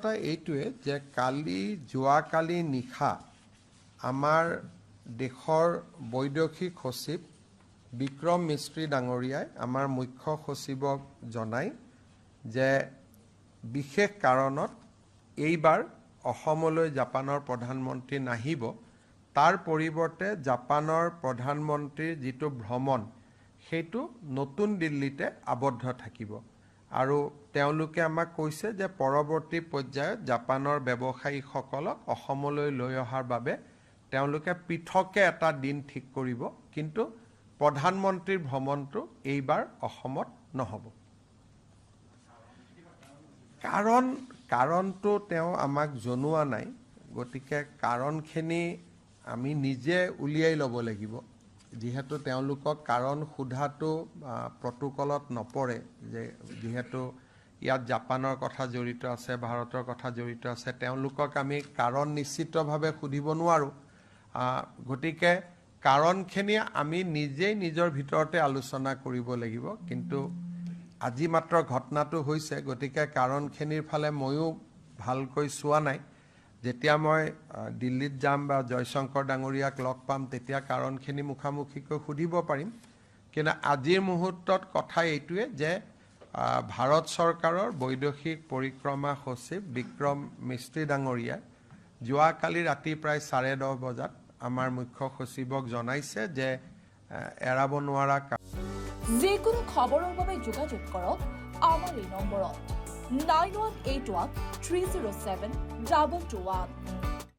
এটা এইটোৱে যে যোৱাকালি নিশা আমাৰ দেশৰ বৈদেশিক সচিব বিক্ৰম মিস্ত্ৰী ডাঙৰীয়াই আমাৰ মুখ্য সচিবক জনায় যে বিশেষ কাৰণত এইবাৰ অসমলৈ জাপানৰ প্ৰধানমন্ত্ৰী নাহিব, তাৰ পৰিৱৰ্তে জাপানৰ প্ৰধানমন্ত্ৰীৰ যিটো ভ্ৰমণ সেইটো নতুন দিল্লীতে আবদ্ধ থাকিব। আৰু তেওঁলোকে আমাক কৈছে যে পৰৱৰ্তী পৰ্যায়ত জাপানৰ ব্যৱসায়ীসকলক অসমলৈ লৈ অহাৰ বাবে তেওঁলোকে পৃথকে এটা দিন ঠিক কৰিব, কিন্তু প্ৰধানমন্ত্ৰীৰ ভ্ৰমণটো এইবাৰ অসমত নহ'ব। কাৰণটো তেওঁ আমাক জনোৱা নাই, গতিকে কাৰণখিনি আমি নিজে উলিয়াই ল'ব লাগিব। যিহেতু তেওঁলোকক কাৰণ সোধাটো প্ৰটোকলত নপৰে, যে যিহেতু ইয়াত জাপানৰ কথা জড়িত আছে, ভাৰতৰ কথা জড়িত আছে, তেওঁলোকক আমি কাৰণ নিশ্চিতভাৱে সুধিব নোৱাৰোঁ। গতিকে কাৰণখিনি আমি নিজেই নিজৰ ভিতৰতে আলোচনা কৰিব লাগিব। কিন্তু আজি মাত্ৰ ঘটনাটো হৈছে, গতিকে কাৰণখিনিৰ ফালে ময়ো ভালকৈ চোৱা নাই। যেতিয়া মই দিল্লীত যাম বা জয়শংকৰ ডাঙৰীয়াক লগ পাম, তেতিয়া কাৰণখিনি মুখামুখিকৈ সুধিব পাৰিম। কিন্তু আজিৰ মুহূৰ্তত কথা এইটোৱে যে ভাৰত চৰকাৰৰ বৈদেশিক পৰিক্ৰমা সচিব বিক্ৰম মিস্ত্ৰী ডাঙৰীয়াই যোৱাকালি ৰাতি প্ৰায় 10:30 বজাত আমাৰ মুখ্য সচিবক জনাইছে যে এৰাব নোৱাৰা। যিকোনো খবৰৰ বাবে যোগাযোগ কৰক আমাৰ এই নম্বৰত 9181 307 221।